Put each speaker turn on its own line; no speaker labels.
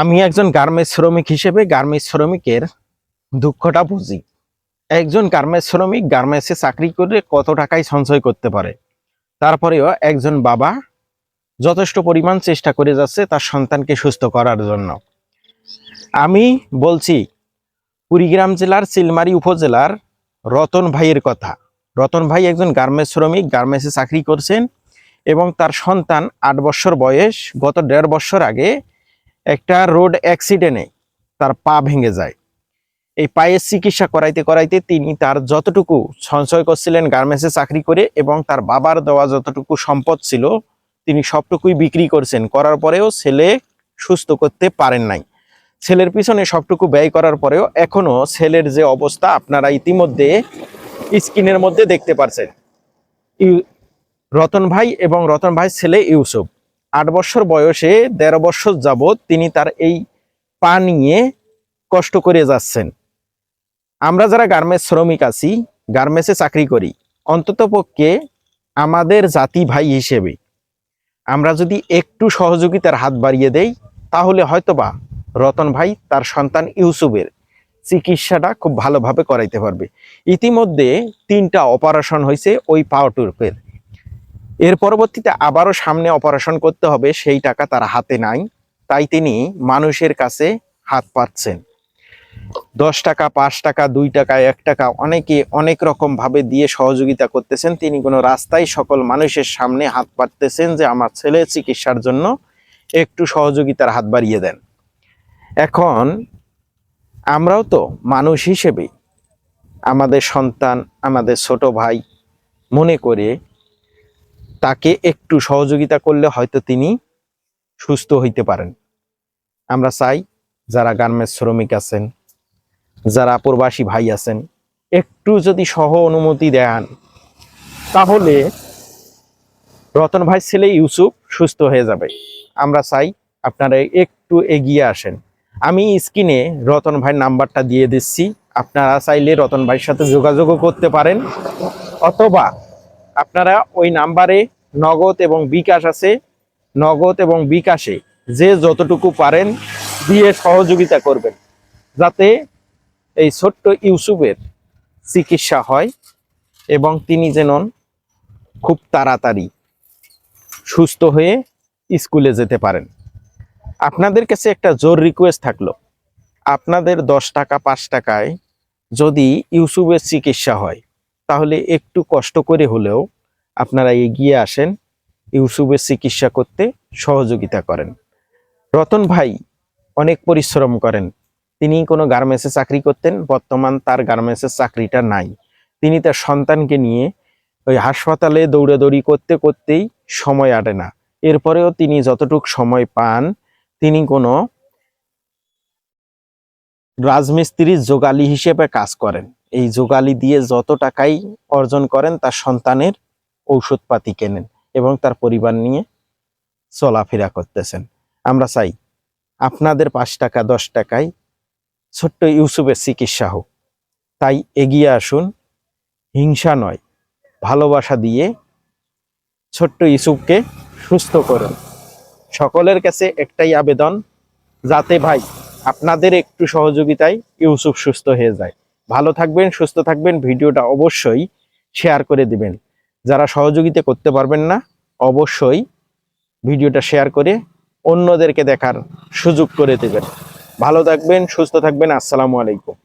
আমি একজন গার্মেন্টস শ্রমিক হিসেবে গার্মেন্টস শ্রমিকের দুঃখটা বুঝি। একজন গার্মেন্টস শ্রমিক গার্মেন্টসে চাকরি করে কত টাকায় সঞ্চয় করতে পারে, তারপরেও একজন বাবা যথেষ্ট পরিমাণ চেষ্টা করে যাচ্ছে তার সন্তানকে সুস্থ করার জন্য। আমি বলছি কুড়িগ্রাম জেলার চিলমারী উপজেলার রতন ভাইয়ের কথা। রতন ভাই একজন গার্মেন্টস শ্রমিক, গার্মেন্টসে চাকরি করছেন এবং তার সন্তান 8 বছর বয়স, গত 1.5 বছর আগে একটা রোড অ্যাক্সিডেন্টে তার পা ভেঙে যায়। এই পায়ের চিকিৎসা করাইতে করাইতে তিনি তার যতটুকু সঞ্চয় করছিলেন গার্মেন্টসে চাকরি করে এবং তার বাবার দেওয়া যতটুকু সম্পদ ছিল তিনি সবটুকুই বিক্রি করছেন। করার পরেও ছেলে সুস্থ করতে পারেন নাই। ছেলের পিছনে সবটুকু ব্যয় করার পরেও এখনো ছেলের যে অবস্থা আপনারা ইতিমধ্যে স্ক্রিনের মধ্যে দেখতে পারছেন। রতন ভাই এবং রতন ভাই ছেলে ইউসুফ 8 বছর বয়সে 1.5 বছর যাবৎ তিনি তার এই পা নিয়ে কষ্ট করে যাচ্ছেন। আমরা যারা গার্মেন্টস শ্রমিক আছি, গার্মেন্টসে চাকরি করি, অন্ততপক্ষে আমাদের জাতি ভাই হিসেবে আমরা যদি একটু সহযোগিতার হাত বাড়িয়ে দেই তাহলে হয়তোবা রতন ভাই তার সন্তান ইউসুফের চিকিৎসাটা খুব ভালোভাবে করাইতে পারবে। ইতিমধ্যে 3টা অপারেশন হয়েছে ওই পাওয়াটুকের। এর পরবর্তীতে আবারও সামনে অপারেশন করতে হবে, সেই টাকা তার হাতে নাই, তাই তিনি মানুষের কাছে হাত পাতছেন। 10 টাকা, 5 টাকা, 2 টাকা, 1 টাকা অনেকে অনেক রকম ভাবে দিয়ে সহযোগিতা করতেছেন। তিনি কোনো রাস্তায় সকল মানুষের সামনে হাত পাততেছেন যে আমার ছেলে চিকিৎসার জন্য একটু সহযোগিতার হাত বাড়িয়ে দেন। এখন আমরাও তো মানুষ হিসেবে আমাদের সন্তান, আমাদের ছোট ভাই মনে করে তাকে একটু সহযোগিতা করলে হয়তো তিনি সুস্থ হইতে পারেন। আমরা চাই যারা গার্মেন্টস শ্রমিক আছেন, যারা প্রবাসী ভাই আছেন, একটু যদি সহ অনুমতি দেন তাহলে রতন ভাই ছেলে ইউসুফ সুস্থ হয়ে যাবে। আমরা চাই আপনারা একটু এগিয়ে আসেন। আমি স্ক্রিনে রতন ভাইয়ের নাম্বারটা দিয়ে দিচ্ছি, আপনারা চাইলে রতন ভাইয়ের সাথে যোগাযোগও করতে পারেন, অথবা আপনারা ওই নাম্বারে নগদ এবং বিকাশ আছে, নগদ এবং বিকাশে যে যতটুকু পারেন দিয়ে সহযোগিতা করবেন যাতে এই ছোট্ট ইউসুফের চিকিৎসা হয় এবং তিনি যেন খুব তাড়াতাড়ি সুস্থ হয়ে স্কুলে যেতে পারেন। আপনাদের কাছে একটা জোর রিকোয়েস্ট থাকলো, আপনাদের 10 টাকা 5 টাকায় যদি ইউসুফের চিকিৎসা হয় তাহলে একটু কষ্ট করে হলেও আপনারা এগিয়ে আসেন, ইউসুফের চিকিৎসা করতে সহযোগিতা করেন। রতন ভাই অনেক পরিশ্রম করেন। তিনি কোনো গার্মেন্টসে চাকরি করতেন, বর্তমান তার গার্মেন্টসের চাকরিটা নাই। তিনি তার সন্তানকে নিয়ে ওই হাসপাতালে দৌড়াদৌড়ি করতে করতেই সময় আটে না। এরপরেও তিনি যতটুকু সময় পান তিনি কোনো রাজমিস্ত্রির যোগালি হিসেবে কাজ করেন। এই যোগালি দিয়ে যত টাকাই অর্জন করেন তার সন্তানের ঔষধপাতি কেনেন এবং তার পরিবার নিয়ে চলাফেরা করতেছেন। আমরা চাই আপনাদের 5 টাকা 10 টাকায় ছোট্ট ইউসুফের চিকিৎসা হোক, তাই এগিয়ে আসুন। হিংসা নয়, ভালোবাসা দিয়ে ছোট্ট ইউসুফকে সুস্থ করুন। সকলের কাছে একটাই আবেদন, যাতে ভাই আপনাদের একটু সহযোগিতায় ইউসুফ সুস্থ হয়ে যায়। ভালো থাকবেন, সুস্থ থাকবেন। ভিডিওটা অবশ্যই শেয়ার করে দিবেন। যারা সহযোগিতা করতে পারবেন না অবশ্যই ভিডিওটা শেয়ার করে অন্যদেরকে দেখার সুযোগ করে দেবেন। ভালো থাকবেন, সুস্থ থাকবেন। আসসালামু আলাইকুম।